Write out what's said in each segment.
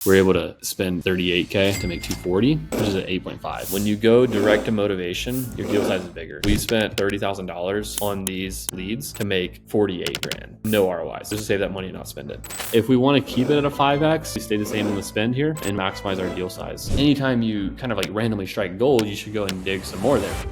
we're able to spend 38K to make 240, which is an 8.5. When you go direct to motivation, your deal size is bigger. We spent $30,000 on these leads to make 48 grand. No ROI. So just save that money and not spend it. If we want to keep it at a 5X, we stay the same on the spend here and maximize our deal size. Anytime you kind of like randomly strike gold, you should go and dig some more there.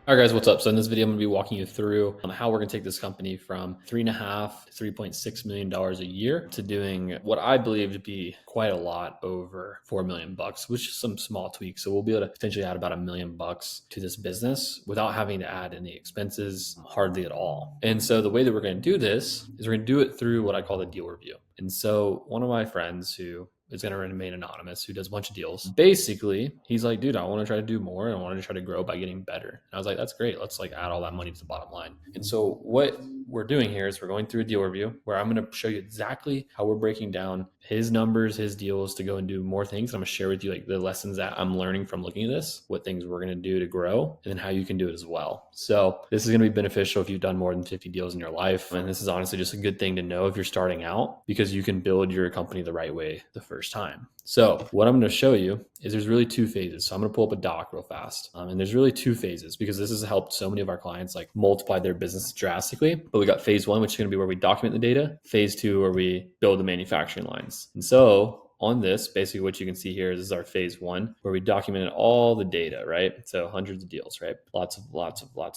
All right, guys, what's up? So in this video, I'm gonna be walking you through how we're gonna take this company from $3.5 to $3.6 million a year to doing what I believe to be quite a lot over $4 million, which is some small tweaks. So we'll be able to potentially add about $1 million to this business without having to add any expenses, hardly at all. And so the way that we're gonna do this is we're gonna do it through what I call the deal review. And so one of my friends who is going to remain anonymous, who does a bunch of deals. Basically, he's like, dude, I want to try to do more and I want to try to grow by getting better. And I was like, that's great. Let's like add all that money to the bottom line. And so what we're doing here is we're going through a deal review where I'm going to show you exactly how we're breaking down his numbers, his deals to go and do more things. I'm going to share with you like the lessons that I'm learning from looking at this, what things we're going to do to grow, and then how you can do it as well. So this is going to be beneficial if you've done more than 50 deals in your life. And this is honestly just a good thing to know if you're starting out, because you can build your company the right way the first time. So what I'm going to show you is there's really two phases. So I'm going to pull up a doc real fast. And there's really two phases because this has helped so many of our clients like multiply their business drastically. But we got phase one, which is going to be where we document the data. Phase two, where we build the manufacturing lines. And so on this, basically what you can see here is our phase one, where we documented all the data, right? So hundreds of deals, right? Lots of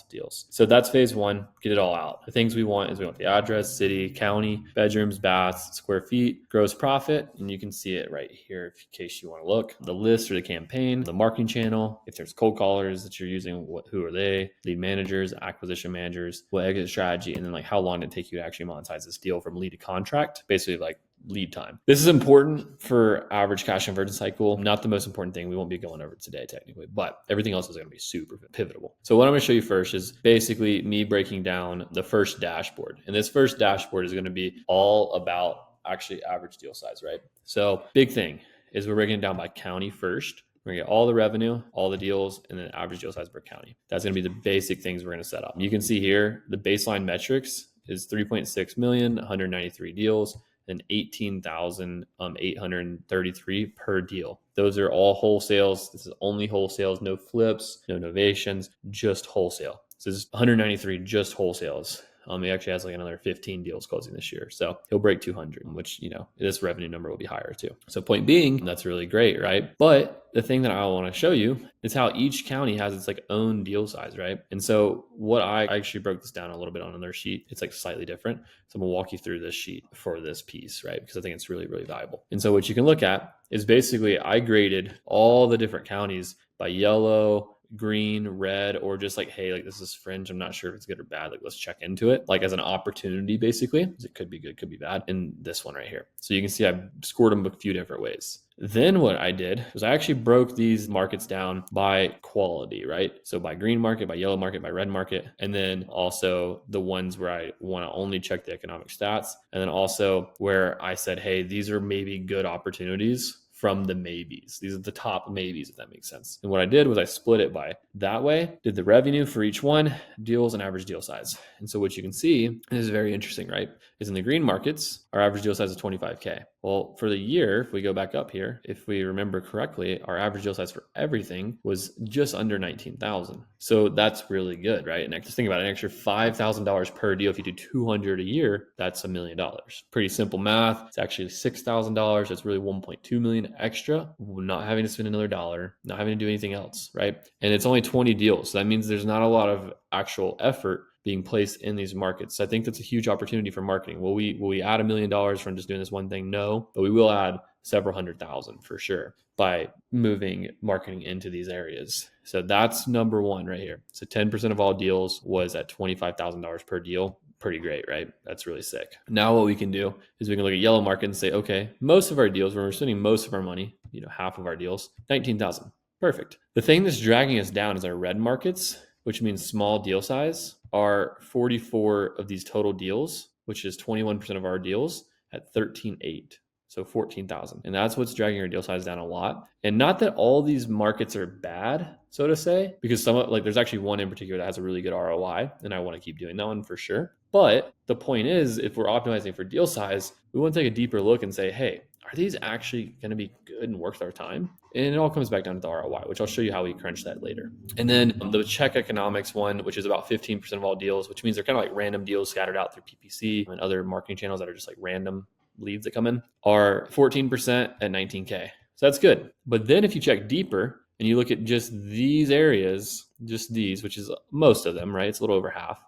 deals. So that's phase one, get it all out. The things we want is we want the address, city, county, bedrooms, baths, square feet, gross profit. And you can see it right here in case you want to look. The list or the campaign, the marketing channel, if there's cold callers that you're using, who are they? Lead managers, acquisition managers, what exit strategy, and then like how long did it take you to actually monetize this deal from lead to contract? Basically like lead time. This is important for average cash conversion cycle. Not the most important thing. We won't be going over it today technically, but everything else is going to be super pivotal. So what I'm going to show you first is basically me breaking down the first dashboard. And this first dashboard is going to be all about actually average deal size, right? So big thing is we're breaking it down by county first. We're gonna get all the revenue, all the deals, and then average deal size per county. That's gonna be the basic things we're gonna set up. You can see here, the baseline metrics is 3.6 million, 193 deals, and 18,833 per deal. Those are all wholesales. This is only wholesales, no flips, no novations, just wholesale. So this is 193 just wholesales. He actually has like another 15 deals closing this year. So he'll break 200, which, you know, this revenue number will be higher too. So point being, that's really great, right? But the thing that I want to show you is how each county has its like own deal size, right? And so what I actually broke this down a little bit on another sheet. It's like slightly different. So I'm gonna walk you through this sheet for this piece, right? Because I think it's really, really valuable. And so what you can look at is basically I graded all the different counties by yellow, green, red, or just like, hey, like this is fringe. I'm not sure if it's good or bad. Like let's check into it, like as an opportunity, basically. It could be good, could be bad. In this one right here. So you can see I scored them a few different ways. Then what I did was I actually broke these markets down by quality, right? So by green market, by yellow market, by red market, and then also the ones where I want to only check the economic stats. And then also where I said, hey, these are maybe good opportunities from the maybes. These are the top maybes, if that makes sense. And what I did was I split it by that way, did the revenue for each one, deals, and average deal size. And so what you can see is very interesting, right? Is in the green markets, our average deal size is 25K. Well, for the year, if we go back up here, if we remember correctly, our average deal size for everything was just under 19,000. So that's really good, right? And just think about it, an extra $5,000 per deal. If you do 200 a year, that's $1 million. Pretty simple math. It's actually $6,000. That's really 1.2 million extra, not having to spend another dollar, not having to do anything else, right? And it's only 20 deals. So that means there's not a lot of actual effort being placed in these markets. So I think that's a huge opportunity for marketing. Will we add $1 million from just doing this one thing? No, but we will add several hundred thousand for sure by moving marketing into these areas. So that's number one right here. So 10% of all deals was at $25,000 per deal. Pretty great, right? That's really sick. Now what we can do is we can look at yellow market and say, okay, most of our deals, when we're spending most of our money, you know, half of our deals, 19,000. Perfect. The thing that's dragging us down is our red markets, which means small deal size, are 44 of these total deals, which is 21% of our deals at 13.8. So 14,000. And that's what's dragging our deal size down a lot. And not that all these markets are bad, so to say, because there's actually one in particular that has a really good ROI, and I want to keep doing that one for sure. But the point is, if we're optimizing for deal size, we want to take a deeper look and say, hey, are these actually going to be good and worth our time? And it all comes back down to the ROI, which I'll show you how we crunch that later. And then the check economics one, which is about 15% of all deals, which means they're kind of like random deals scattered out through PPC and other marketing channels that are just like random leads that come in, are 14% at 19K. So that's good. But then if you check deeper and you look at just these areas, just these, which is most of them, right? It's a little over half.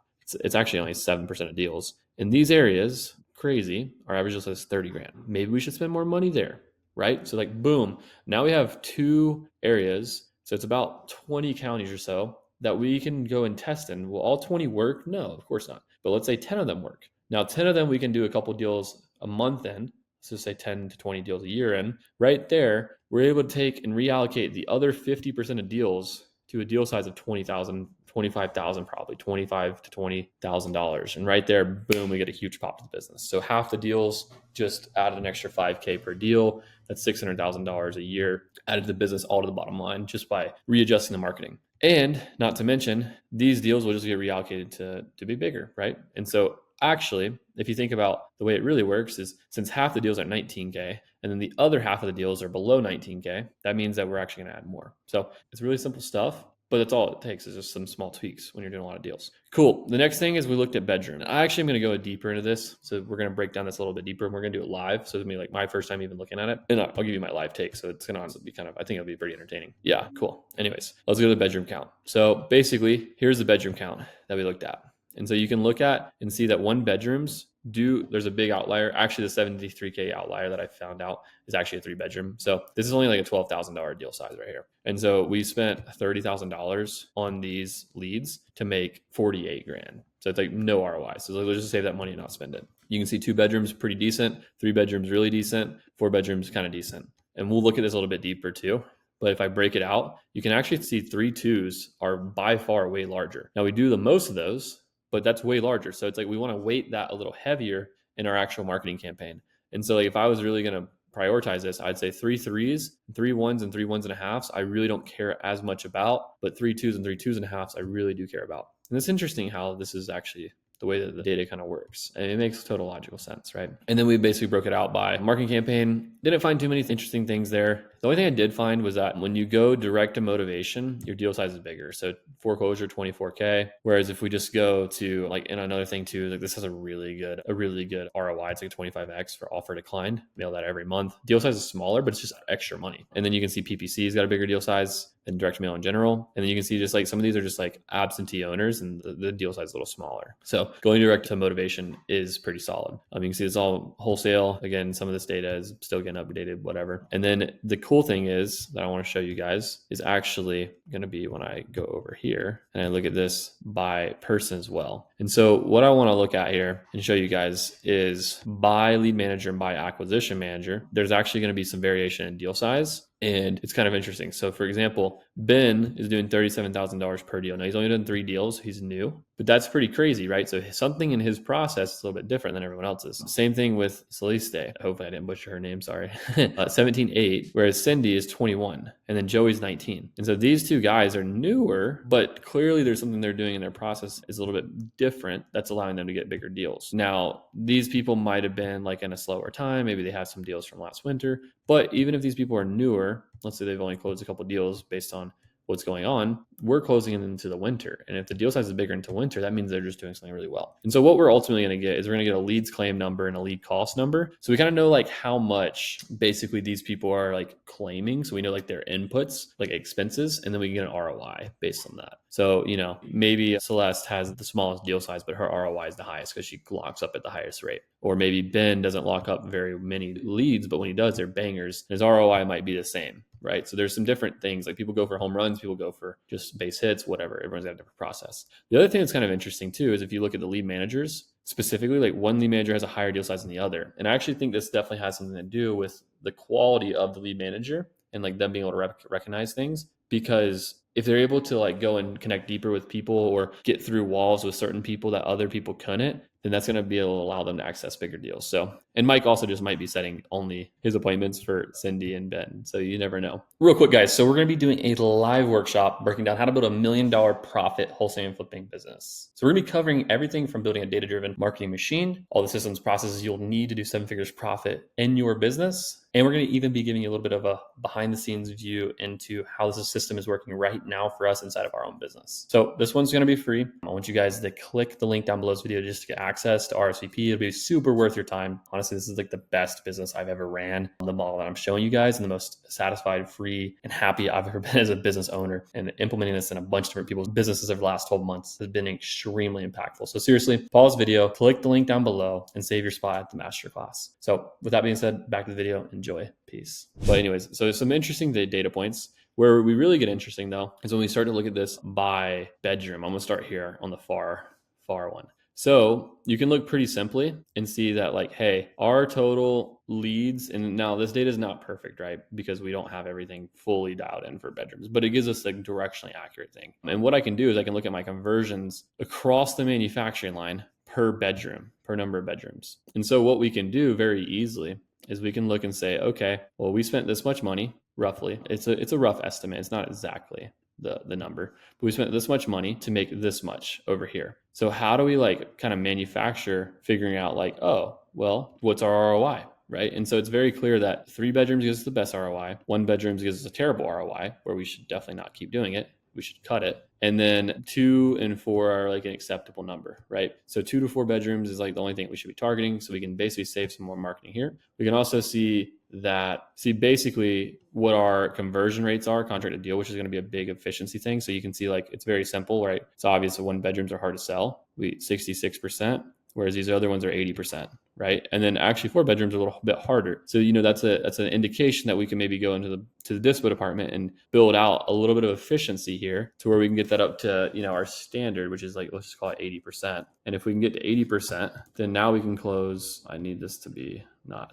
It's actually only 7% of deals. In these areas, crazy, our average deal size is 30 grand. Maybe we should spend more money there, right? So like, boom, now we have 2 areas. So it's about 20 counties or so that we can go and test in. Will all 20 work? No, of course not. But let's say 10 of them work. Now, 10 of them, we can do a couple deals a month in. So say 10 to 20 deals a year in. Right there, we're able to take and reallocate the other 50% of deals to a deal size of 20,000, 25,000, probably $25 to $20,000. And right there, boom, we get a huge pop to the business. So half the deals just added an extra 5K per deal. That's $600,000 a year added to the business, all to the bottom line, just by readjusting the marketing. And not to mention, these deals will just get reallocated to be bigger, right? And so actually, if you think about the way it really works is since half the deals are 19K and then the other half of the deals are below 19K, that means that we're actually going to add more. So it's really simple stuff, but that's all it takes is just some small tweaks when you're doing a lot of deals. Cool. The next thing is we looked at bedroom. I actually am going to go deeper into this. So we're going to break down this a little bit deeper and we're going to do it live. So it's going to be like my first time even looking at it. And I'll give you my live take. So it's going to honestly be kind of, I think it'll be pretty entertaining. Yeah, cool. Anyways, let's go to the bedroom count. So basically, here's the bedroom count that we looked at. And so you can look at and see that one bedrooms there's a big outlier. Actually, the 73K outlier that I found out is actually a 3-bedroom. So this is only like a $12,000 deal size right here. And so we spent $30,000 on these leads to make 48 grand. So it's like no ROI. So let's just save that money and not spend it. You can see 2 bedrooms, pretty decent. 3 bedrooms, really decent. 4 bedrooms, kind of decent. And we'll look at this a little bit deeper too. But if I break it out, you can actually see 3 2s are by far way larger. Now we do the most of those, but that's way larger. So it's like we want to weight that a little heavier in our actual marketing campaign. And so like if I was really going to prioritize this, I'd say 3 3s, 3 1s, and 3 1.5s. I really don't care as much about, but 3 2s and 3 2.5s, I really do care about. And it's interesting how this is actually the way that the data kind of works. And it makes total logical sense, right? And then we basically broke it out by marketing campaign. Didn't find too many interesting things there. The only thing I did find was that when you go direct to motivation, your deal size is bigger. So foreclosure, 24K. Whereas if we just go to like, and another thing too, like this has a really good ROI. It's like a 25X for offer declined. Mail that every month. Deal size is smaller, but it's just extra money. And then you can see PPC's got a bigger deal size than direct mail in general. And then you can see just like some of these are just like absentee owners and the deal size is a little smaller. So going direct to motivation is pretty solid. You can see it's all wholesale. Again, some of this data is still getting updated, whatever. And then the cool thing is that I want to show you guys is actually going to be when I go over here and I look at this by person as well. And so what I want to look at here and show you guys is by lead manager and by acquisition manager, there's actually going to be some variation in deal size. And it's kind of interesting. So for example, Ben is doing $37,000 per deal. Now he's only done 3 deals. He's new, but that's pretty crazy, right? So something in his process is a little bit different than everyone else's. Same thing with Celeste. Hopefully I didn't butcher her name. Sorry. 17.8, whereas Cindy is 21 and then Joey's 19. And so these 2 guys are newer, but clearly there's something they're doing in their process is a little bit different. That's allowing them to get bigger deals. Now, these people might've been like in a slower time. Maybe they have some deals from last winter, but even if these people are newer, let's say they've only closed a couple of deals based on what's going on, we're closing it into the winter. And if the deal size is bigger into winter, that means they're just doing something really well. And so what we're ultimately going to get is we're going to get a leads claim number and a lead cost number. So we kind of know like how much basically these people are like claiming. So we know like their inputs, like expenses, and then we can get an ROI based on that. So, maybe Celeste has the smallest deal size, but her ROI is the highest because she locks up at the highest rate. Or maybe Ben doesn't lock up very many leads, but when he does, they're bangers. His ROI might be the same, right? So there's some different things. Like people go for home runs, people go for just base hits, whatever. Everyone's got a different process. The other thing that's kind of interesting too is if you look at the lead managers, specifically, like one lead manager has a higher deal size than the other. And I actually think this definitely has something to do with the quality of the lead manager and like them being able to recognize things because if they're able to like go and connect deeper with people or get through walls with certain people that other people couldn't, then that's going to be able to allow them to access bigger deals. So, and Mike also just might be setting only his appointments for Cindy and Ben. So you never know. Real quick, guys. So we're going to be doing a live workshop breaking down how to build a $1 million profit wholesaling and flipping business. So we're going to be covering everything from building a data-driven marketing machine, all the systems, processes you'll need to do 7 figures profit in your business. And we're going to even be giving you a little bit of a behind the scenes view into how this system is working right now for us inside of our own business. So this one's going to be free. I want you guys to click the link down below this video just to get access to RSVP. It'll be super worth your time. Honestly, this is like the best business I've ever ran. The model that I'm showing you guys and the most satisfied, free, and happy I've ever been as a business owner. And implementing this in a bunch of different people's businesses over the last 12 months has been extremely impactful. So seriously, pause this video, click the link down below, and save your spot at the masterclass. So with that being said, back to the video. Enjoy. Peace. But anyways, so some interesting data points. Where we really get interesting though is when we start to look at this by bedroom. I'm gonna start here on the far one. So you can look pretty simply and see that like, hey, our total leads, and now this data is not perfect, right? Because we don't have everything fully dialed in for bedrooms, but it gives us a directionally accurate thing. And what I can do is I can look at my conversions across the manufacturing line per bedroom, per number of bedrooms. And so what we can do very easily is we can look and say, okay, well, we spent this much money, roughly. It's a rough estimate. It's not exactly the number, but we spent this much money to make this much over here. So how do we like kind of manufacture figuring out like, oh, well, what's our ROI? Right. And so it's very clear that 3 bedrooms gives us the best ROI. 1 bedroom gives us a terrible ROI where we should definitely not keep doing it. We should cut it. And then 2 and 4 are like an acceptable number, right? So 2 to 4 bedrooms is like the only thing we should be targeting. So we can basically save some more marketing here. We can also see basically what our conversion rates are, contract to deal, which is going to be a big efficiency thing. So you can see like, it's very simple, right? It's obvious that 1 bedrooms are hard to sell. 66%. Whereas these other ones are 80%, right? And then actually 4 bedrooms are a little bit harder. So, that's an indication that we can maybe go into the dispo department and build out a little bit of efficiency here to where we can get that up to, our standard, which is like, let's just call it 80%. And if we can get to 80%, then now we can close, I need this to be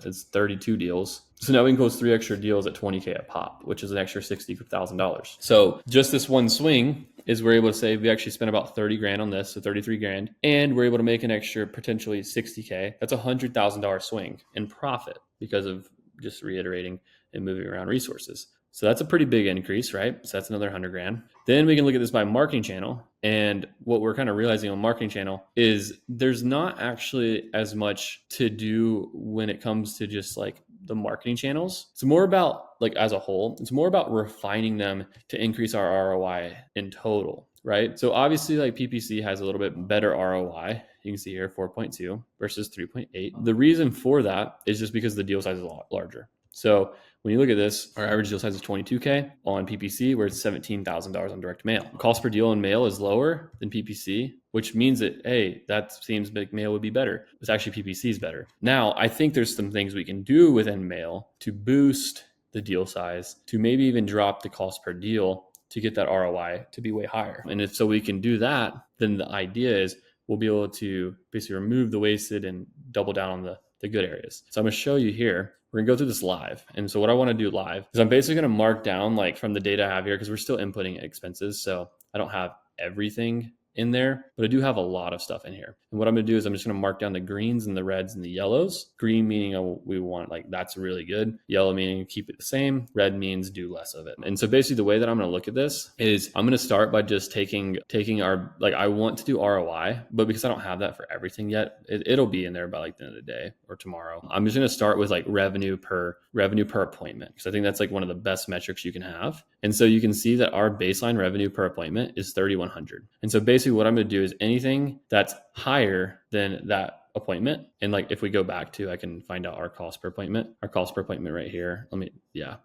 it's 32 deals. So now we can close 3 extra deals at $20K a pop, which is an extra $60,000. So just this one swing is we're able to say we actually spent about 30 grand on this, so 33 grand, and we're able to make an extra potentially 60K. That's a $100,000 swing in profit because of just reiterating and moving around resources. So that's a pretty big increase, right? So that's another 100 grand. Then we can look at this by marketing channel. And what we're kind of realizing on marketing channel is there's not actually as much to do when it comes to just like the marketing channels. It's more about like as a whole, it's more about refining them to increase our ROI in total, right? So obviously like PPC has a little bit better ROI. You can see here 4.2 versus 3.8. The reason for that is just because the deal size is a lot larger. So when you look at this, our average deal size is 22K on PPC, where it's $17,000 on direct mail. Cost per deal in mail is lower than PPC, which means that, hey, that seems like mail would be better. It's actually PPC is better. Now, I think there's some things we can do within mail to boost the deal size, to maybe even drop the cost per deal to get that ROI to be way higher. And if so we can do that, then the idea is we'll be able to basically remove the wasted and double down on the good areas. So I'm going to show you here. We're gonna go through this live. And so what I want to do live is I'm basically going to mark down like from the data I have here, because we're still inputting expenses. So I don't have everything in there, but I do have a lot of stuff in here. And what I'm going to do is I'm just going to mark down the greens and the reds and the yellows. Green meaning we want like that's really good. Yellow meaning keep it the same. Red means do less of it. And so basically the way that I'm going to look at this is I'm going to start by just taking our, like I want to do ROI, but because I don't have that for everything yet, it'll be in there by like the end of the day or tomorrow. I'm just going to start with like revenue per appointment, because I think that's like one of the best metrics you can have. And so you can see that our baseline revenue per appointment is 3,100. And so basically what I'm going to do is anything that's higher than that appointment. And like, if we go back to, I can find out our cost per appointment right here.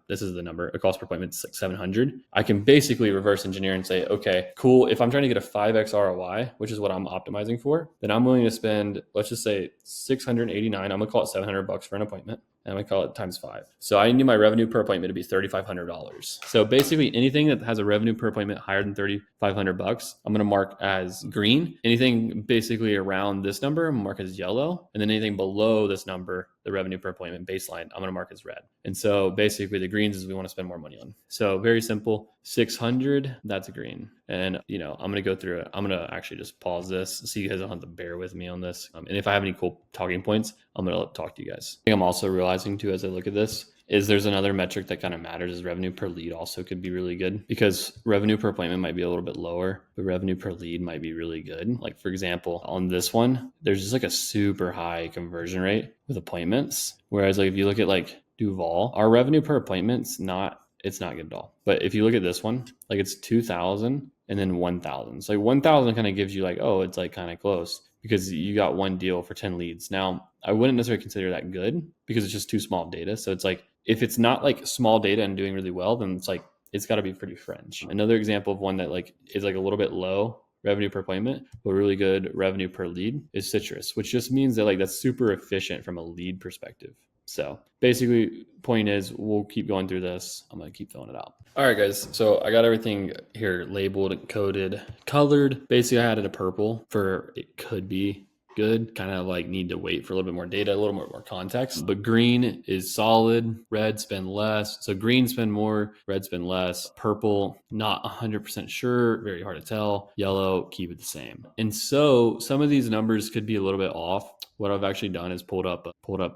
This is the number. A cost per appointment is like 700. I can basically reverse engineer and say, okay, cool. If I'm trying to get a 5X ROI, which is what I'm optimizing for, then I'm willing to spend, let's just say 689. I'm gonna call it $700 for an appointment. And I'm gonna call it times 5. So I need my revenue per appointment to be $3,500. So basically anything that has a revenue per appointment higher than $3,500, I'm gonna mark as green. Anything basically around this number, I'm gonna mark as yellow. And then anything below this number, the revenue per appointment baseline, I'm going to mark as red. And so basically the greens is we want to spend more money on. So very simple, 600, that's a green. And I'm going to go through it. I'm going to actually just pause this so you guys don't have to bear with me on this. And if I have any cool talking points, I'm going to talk to you guys. I think I'm also realizing too, as I look at this, is there's another metric that kind of matters is revenue per lead also could be really good, because revenue per appointment might be a little bit lower, but revenue per lead might be really good. Like for example, on this one, there's just like a super high conversion rate with appointments. Whereas like if you look at like Duval, our revenue per appointment's it's not good at all. But if you look at this one, like it's 2,000 and then 1,000. So like 1,000 kind of gives you like, oh, it's like kind of close because you got one deal for 10 leads. Now, I wouldn't necessarily consider that good because it's just too small of data. So it's like, if it's not like small data and doing really well, then it's like, it's got to be pretty fringe. Another example of one that like is like a little bit low revenue per appointment, but really good revenue per lead is Citrus, which just means that like that's super efficient from a lead perspective. So basically, point is we'll keep going through this. I'm going to keep filling it out. All right, guys. So I got everything here labeled, coded, colored. Basically, I added a purple for it could be good, kind of like need to wait for a little bit more data, a little more context. But green is solid, red spend less. So green spend more, red spend less. Purple, not 100% sure, very hard to tell. Yellow, keep it the same. And so some of these numbers could be a little bit off. What I've actually done is pulled up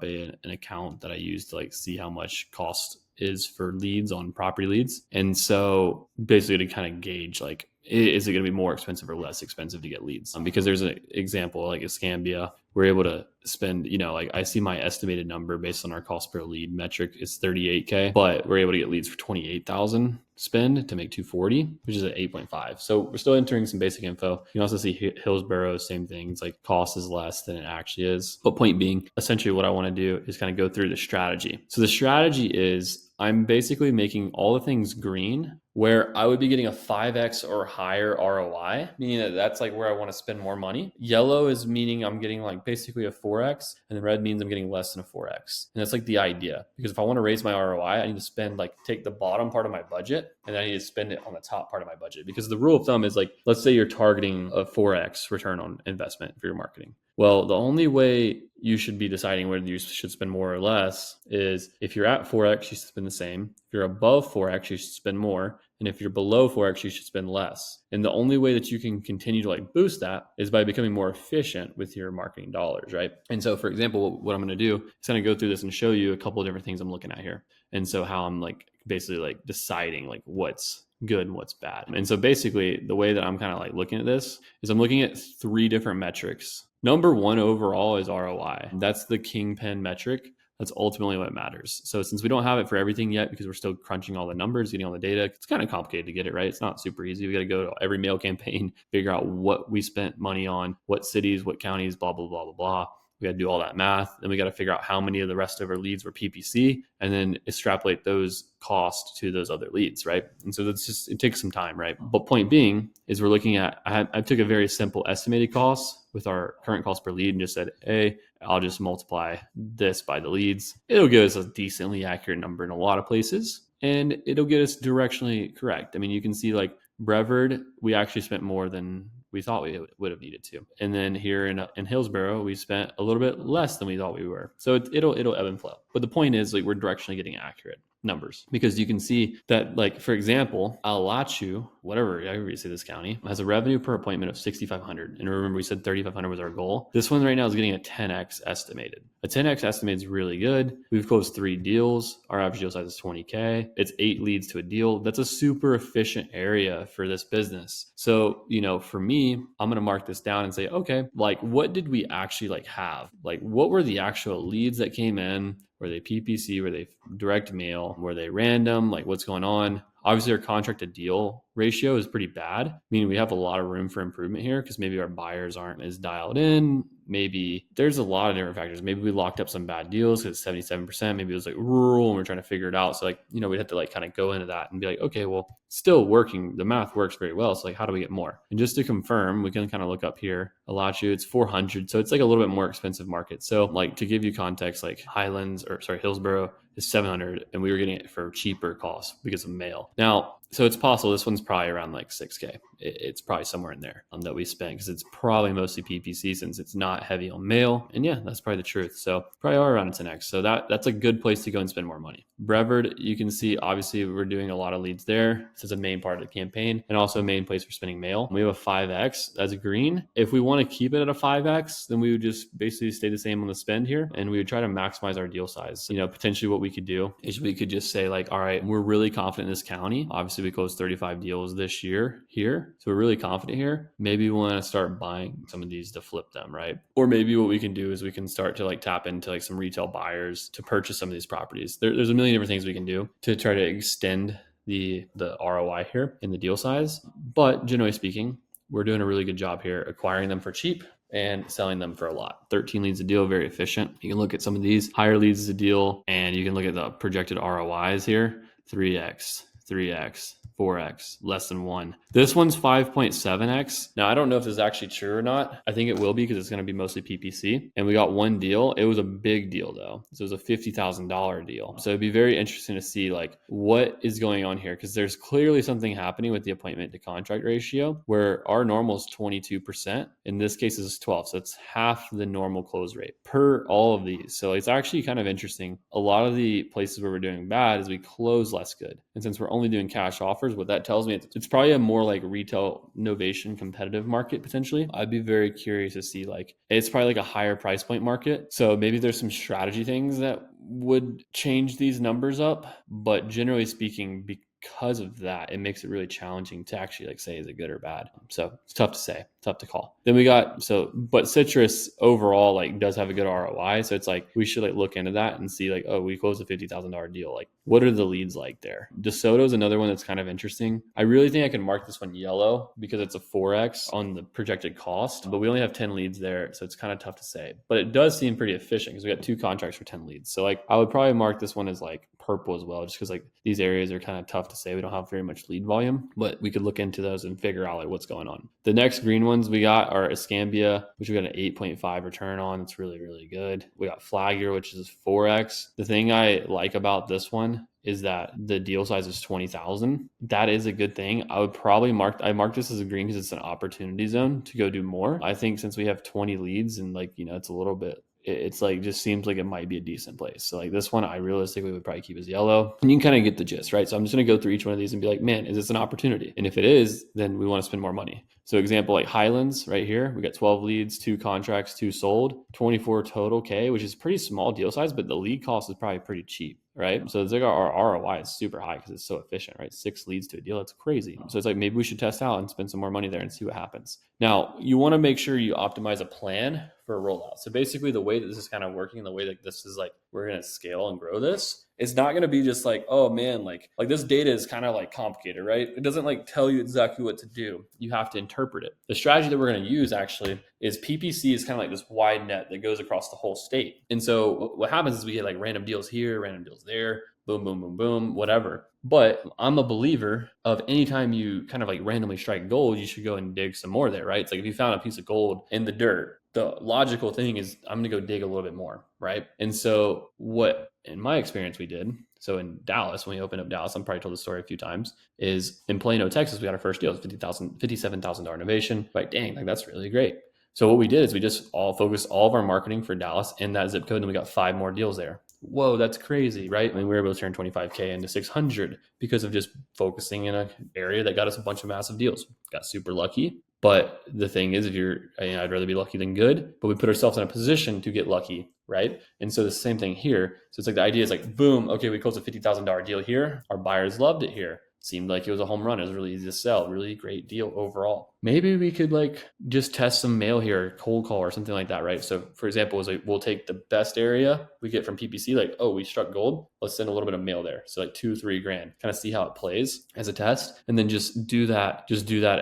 an account that I use to like see how much cost is for leads on property leads. And so basically to kind of gauge like, is it going to be more expensive or less expensive to get leads? Because there's an example like Escambia, we're able to spend, like I see my estimated number based on our cost per lead metric is 38K, but we're able to get leads for 28,000 spend to make 240, which is at 8.5. So we're still entering some basic info. You can also see Hillsborough, same thing. It's like cost is less than it actually is. But point being, essentially what I want to do is kind of go through the strategy. So the strategy is I'm basically making all the things green where I would be getting a 5x or higher ROI, meaning that that's like where I want to spend more money. Yellow is meaning I'm getting like basically a 4x, and the red means I'm getting less than a 4x. And that's like the idea, because if I want to raise my ROI, I need to spend take the bottom part of my budget and then I need to spend it on the top part of my budget. Because the rule of thumb is like, let's say you're targeting a 4x return on investment for your marketing. Well, the only way you should be deciding whether you should spend more or less is if you're at 4x, you should spend the same. If you're above 4x, you should spend more. And if you're below 4x, you should spend less. And the only way that you can continue to boost that is by becoming more efficient with your marketing dollars, right? And so, for example, what I'm going to do is kind of go through this and show you a couple of different things I'm looking at here. And so how I'm basically deciding what's good and what's bad. And so basically the way that I'm kind of looking at this is I'm looking at 3 different metrics. Number 1 overall is ROI. That's the kingpin metric. That's ultimately what matters. So since we don't have it for everything yet, because we're still crunching all the numbers, getting all the data, it's kind of complicated to get it right. It's not super easy. We got to go to every mail campaign, figure out what we spent money on, what cities, what counties, blah, blah, blah, blah, blah. We got to do all that math. Then we got to figure out how many of the rest of our leads were PPC and then extrapolate those costs to those other leads, right? And so it takes some time, right? But point being is we're looking at, I took a very simple estimated cost with our current cost per lead and just said, hey, I'll just multiply this by the leads. It'll give us a decently accurate number in a lot of places, and it'll get us directionally correct. I mean, you can see Brevard, we actually spent more than we thought we would have needed to. And then here in Hillsborough, we spent a little bit less than we thought we were. So it'll ebb and flow. But the point is we're directionally getting accurate numbers, because you can see that for example, Alachua, whatever you say this county, has a revenue per appointment of 6,500. And remember we said 3,500 was our goal. This one right now is getting a 10x estimated. A 10x estimate is really good. We've closed 3 deals. Our average deal size is 20K. It's 8 leads to a deal. That's a super efficient area for this business. So, for me, I'm going to mark this down and say, okay, what did we actually have? What were the actual leads that came in? Were they PPC? Were they direct mail? Were they random? What's going on? Obviously, our contract to deal ratio is pretty bad, meaning we have a lot of room for improvement here because maybe our buyers aren't as dialed in. Maybe there's a lot of different factors. Maybe we locked up some bad deals because it's 77%. Maybe it was rural and we're trying to figure it out. So we'd have to kind of go into that and be okay, well, still working. The math works very well. So how do we get more? And just to confirm, we can kind of look up here. Alachua, it's 400. So it's a little bit more expensive market. So to give you context, Hillsborough is 700, and we were getting it for cheaper cost because of mail. Now, so it's possible this one's probably around like 6K. It's probably somewhere in there that we spent, because it's probably mostly PPC since it's not heavy on mail. And yeah, that's probably the truth. So probably are around 10X. So that's a good place to go and spend more money. Brevard, you can see obviously we're doing a lot of leads there. This is a main part of the campaign, and also a main place for spending mail. We have a 5X as a green. If we want to keep it at a 5X, then we would just basically stay the same on the spend here, and we would try to maximize our deal size. Potentially what we could do is we could just say like, all right, we're really confident in this county. Obviously we closed 35 deals this year here, so we're really confident here. Maybe we want to start buying some of these to flip them, right? Or maybe what we can do is we can start to like tap into like some retail buyers to purchase some of these properties. There's a million different things we can do to try to extend the ROI here in the deal size. But generally speaking, we're doing a really good job here acquiring them for cheap and selling them for a lot. 13 leads a deal, very efficient. You can look at some of these higher leads as a deal, and you can look at the projected ROIs here. 3X, 3X, 4X, less than 1. This one's 5.7X. Now, I don't know if this is actually true or not. I think it will be, because it's going to be mostly PPC. And we got one deal. It was a big deal though. So it was a $50,000 deal. So it'd be very interesting to see like what is going on here, because there's clearly something happening with the appointment to contract ratio, where our normal is 22%. In this case, it's 12. So it's half the normal close rate per all of these. So it's actually kind of interesting. A lot of the places where we're doing bad is we close less good. And since we're only doing cash offers, what that tells me, it's probably a more like retail novation competitive market potentially. I'd be very curious to see like, it's probably like a higher price point market. So maybe there's some strategy things that would change these numbers up. But generally speaking, because of that, it makes it really challenging to actually like say, is it good or bad? So it's tough to say, tough to call. Then we got, but Citrus overall like does have a good ROI. So it's like, we should like look into that and see like, oh, we closed a $50,000 deal. Like, what are the leads like there? DeSoto is another one that's kind of interesting. I really think I can mark this one yellow because it's a 4X on the projected cost, but we only have 10 leads there. So it's kind of tough to say, but it does seem pretty efficient because we got 2 contracts for 10 leads. So like, I would probably mark this one as like purple as well, just because like these areas are kind of tough to say. We don't have very much lead volume, but we could look into those and figure out like what's going on. The next green ones we got are Escambia, which we got an 8.5 return on. It's really, really good. We got Flagger, which is 4X. The thing I like about this one is that the deal size is 20,000. That is a good thing. I would probably mark this as a green because it's an opportunity zone to go do more. I think since we have 20 leads and like, it's a little bit, it's like, just seems like it might be a decent place. So like this one, I realistically would probably keep as yellow, and you can kind of get the gist, right? So I'm just going to go through each one of these and be like, man, is this an opportunity? And if it is, then we want to spend more money. So example, like Highlands right here, we got 12 leads, 2 contracts, 2 sold, 24 total K, which is pretty small deal size, but the lead cost is probably pretty cheap, right? So it's like our ROI is super high because it's so efficient, right? 6 leads to a deal. That's crazy. So it's like, maybe we should test out and spend some more money there and see what happens. Now, you want to make sure you optimize a plan for a rollout. So basically the way that this is kind of working, the way that this is like, we're going to scale and grow this, it's not going to be just like, oh man, like this data is kind of like complicated, right? It doesn't like tell you exactly what to do. You have to interpret it. The strategy that we're going to use actually is PPC is kind of like this wide net that goes across the whole state. And so what happens is we get like random deals here, random deals there, boom, boom, boom, boom, whatever. But I'm a believer of anytime you kind of like randomly strike gold, you should go and dig some more there, right? It's like if you found a piece of gold in the dirt, the logical thing is I'm going to go dig a little bit more, right? And so what, in my experience, we did, so in Dallas, when we opened up Dallas, I'm probably told the story a few times, is in Plano, Texas, we got our first deal, $57,000 innovation. Like, dang, like that's really great. So what we did is we just all focused all of our marketing for Dallas in that zip code, and we got 5 more deals there. Whoa, that's crazy, right? I mean, we were able to turn 25K into 600 because of just focusing in an area that got us a bunch of massive deals. Got super lucky. But the thing is, I'd rather be lucky than good, but we put ourselves in a position to get lucky, right? And so the same thing here. So it's like the idea is like, boom, okay, we closed a $50,000 deal here. Our buyers loved it here. Seemed like it was a home run. It was really easy to sell. Really great deal overall. Maybe we could like just test some mail here, cold call or something like that, right? So for example, is like we'll take the best area we get from PPC, like, oh, we struck gold. Let's send a little bit of mail there. So like $2-3 grand, kind of see how it plays as a test. And then just do that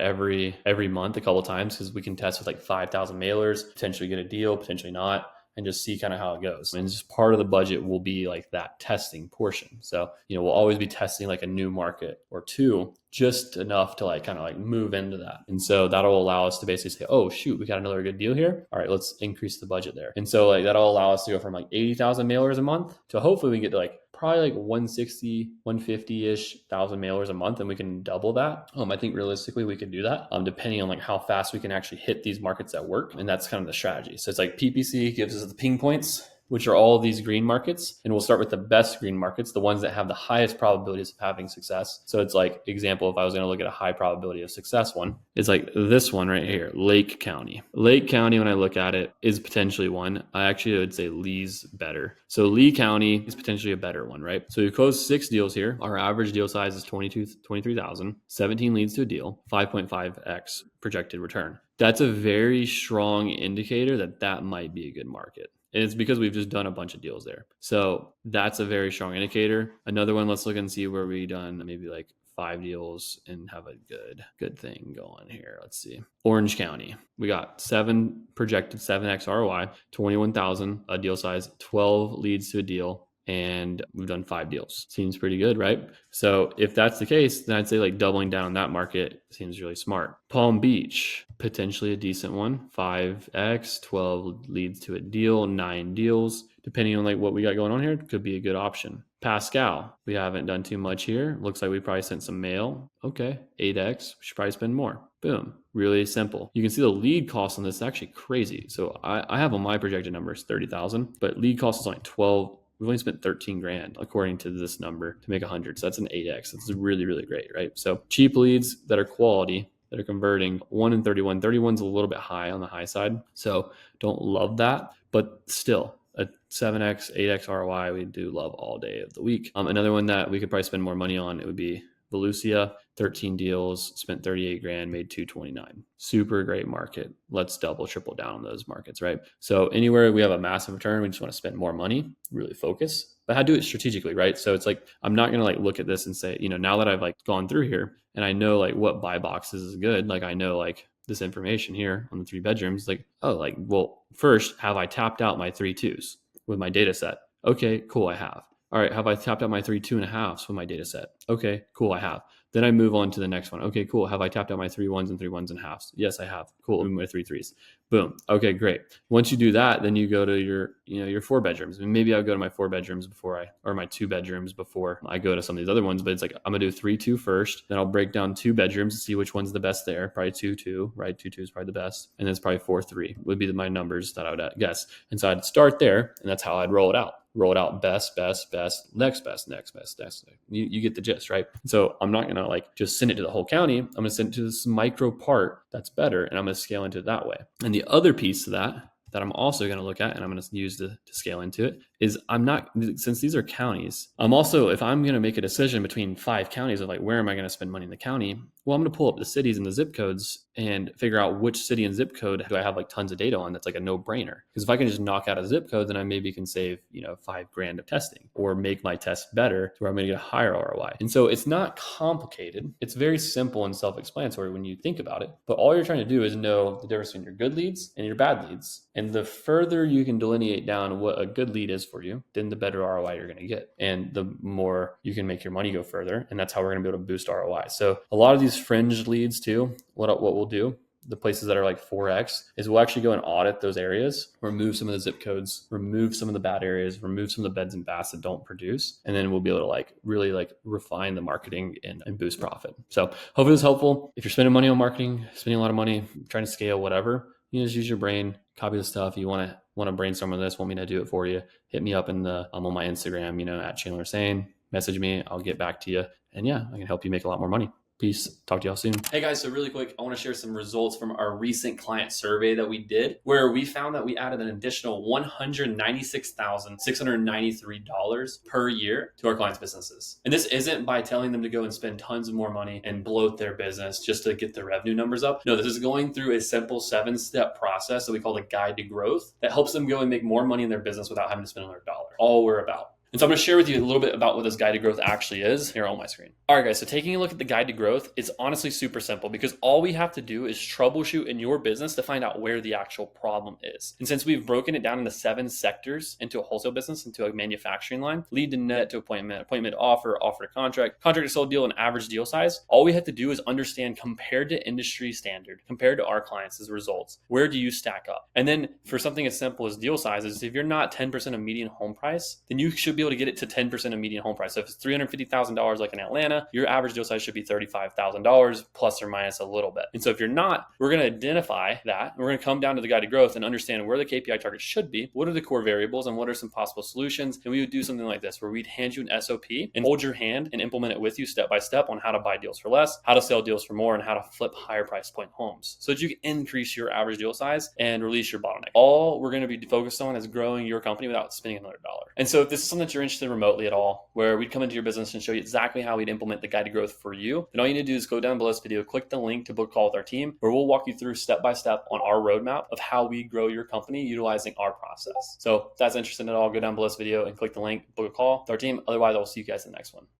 every month a couple of times, because we can test with like 5,000 mailers, potentially get a deal, potentially not, and just see kind of how it goes. And just part of the budget will be like that testing portion. So, we'll always be testing like a new market or 2, just enough to like kind of like move into that. And so that'll allow us to basically say, oh shoot, we got another good deal here. All right, let's increase the budget there. And so like that'll allow us to go from like 80,000 mailers a month to hopefully we get to like probably like 160, 150-ish thousand mailers a month, and we can double that. I think realistically we could do that, depending on like how fast we can actually hit these markets at work. And that's kind of the strategy. So it's like PPC gives us the ping points, which are all these green markets. And we'll start with the best green markets, the ones that have the highest probabilities of having success. So it's like, example, if I was going to look at a high probability of success one, it's like this one right here, Lake County. Lake County, when I look at it, is potentially one. I actually would say Lee's better. So Lee County is potentially a better one, right? So we closed 6 deals here. Our average deal size is 23,000, 17 leads to a deal, 5.5x projected return. That's a very strong indicator that that might be a good market. And it's because we've just done a bunch of deals there. So that's a very strong indicator. Another one, let's look and see where we done maybe like 5 deals and have a good thing going here. Let's see. Orange County. We got 7 projected 7x ROI, 21,000 a deal size, 12 leads to a deal. And we've done 5 deals. Seems pretty good, right? So if that's the case, then I'd say like doubling down on that market seems really smart. Palm Beach, potentially a decent one. 5x, 12 leads to a deal, 9 deals. Depending on like what we got going on here, could be a good option. Pascal, we haven't done too much here. Looks like we probably sent some mail. Okay, 8x, we should probably spend more. Boom, really simple. You can see the lead cost on this is actually crazy. So I have on my projected numbers 30,000, but lead cost is only 12. We've only spent 13 grand according to this number to make 100. So that's an 8x. That's really, really great, right? So cheap leads that are quality, that are converting 1 in 31. 31's a little bit high on the high side. So don't love that, but still a 7x, 8x ROI, we do love all day of the week. Another one that we could probably spend more money on, it would be Volusia, 13 deals, spent 38 grand, made 229. Super great market. Let's double, triple down on those markets, right? So anywhere we have a massive return, we just want to spend more money, really focus, but how to do it strategically, right? So it's like, I'm not going to like look at this and say, now that I've like gone through here and I know like what buy boxes is good, like I know like this information here on the 3 bedrooms, like, well, first, have I tapped out my 3 2s with my data set? Okay, cool, I have. All right, have I tapped out my 3 2.5s with my data set? Okay, cool, I have. Then I move on to the next one. Okay, cool. Have I tapped out my 3 1s and 3 1.5s? Yes, I have. Cool. My 3 3s. Boom. Okay, great. Once you do that, then you go to your 4 bedrooms. And maybe I'll go to my 4 bedrooms or my 2 bedrooms before I go to some of these other ones. But it's like, I'm gonna do 3 2 first. Then I'll break down 2 bedrooms to see which one's the best there. Probably 2 2, right? 2 2 is probably the best. And then it's probably 4 3 would be my numbers that I would guess. And so I'd start there, and that's how I'd roll it out. Roll it out best, next best. You get the gist, right? So I'm not going to like just send it to the whole county. I'm going to send it to this micro part that's better, and I'm going to scale into it that way. And the other piece of that I'm also going to look at and I'm going to use to scale into it is since these are counties, I'm also, if I'm going to make a decision between 5 counties of like, where am I going to spend money in the county? Well, I'm going to pull up the cities and the zip codes and figure out which city and zip code do I have like tons of data on. That's like a no-brainer. Because if I can just knock out a zip code, then I maybe can save, $5 grand of testing or make my test better to where I'm going to get a higher ROI. And so it's not complicated. It's very simple and self-explanatory when you think about it. But all you're trying to do is know the difference between your good leads and your bad leads. And the further you can delineate down what a good lead is for you, then the better ROI you're going to get. And the more you can make your money go further. And that's how we're going to be able to boost ROI. So a lot of these fringe leads too, what we'll do, the places that are like 4x, is we'll actually go and audit those areas, remove some of the zip codes, remove some of the bad areas, remove some of the beds and baths that don't produce. And then we'll be able to like really like refine the marketing and boost profit. So hopefully it's helpful. If you're spending money on marketing, spending a lot of money, trying to scale, whatever, just use your brain, copy the stuff. You want to brainstorm on this, want me to do it for you, hit me up on my Instagram, at chandlersaine, message me, I'll get back to you. And yeah, I can help you make a lot more money. Peace. Talk to y'all soon. Hey guys, so really quick, I want to share some results from our recent client survey that we did, where we found that we added an additional $196,693 per year to our clients' businesses. And this isn't by telling them to go and spend tons of more money and bloat their business just to get their revenue numbers up. No, this is going through a simple 7-step process that we call the guide to growth that helps them go and make more money in their business without having to spend another dollar. All we're about. And so I'm going to share with you a little bit about what this guide to growth actually is here on my screen. All right, guys, so taking a look at the guide to growth, it's honestly super simple because all we have to do is troubleshoot in your business to find out where the actual problem is. And since we've broken it down into 7 sectors, into a wholesale business, into a manufacturing line, lead to net to appointment to offer to contract to sold deal, and average deal size, all we have to do is understand compared to industry standard, compared to our clients' results, where do you stack up? And then for something as simple as deal sizes, if you're not 10% of median home price, then you should be able to get it to 10% of median home price. So if it's $350,000 like in Atlanta, your average deal size should be $35,000 plus or minus a little bit. And so if you're not, we're going to identify that. We're going to come down to the guided growth and understand where the KPI targets should be, what are the core variables, and what are some possible solutions. And we would do something like this, where we'd hand you an SOP and hold your hand and implement it with you step by step on how to buy deals for less, how to sell deals for more, and how to flip higher price point homes so that you can increase your average deal size and release your bottleneck. All we're going to be focused on is growing your company without spending another dollar. And so if this is something that you're interested in remotely at all, where we'd come into your business and show you exactly how we'd implement the guided growth for you, then all you need to do is go down below this video, click the link to book a call with our team, where we'll walk you through step by step on our roadmap of how we grow your company utilizing our process. So if that's interesting at all, go down below this video and click the link, book a call with our team. Otherwise, I'll see you guys in the next one.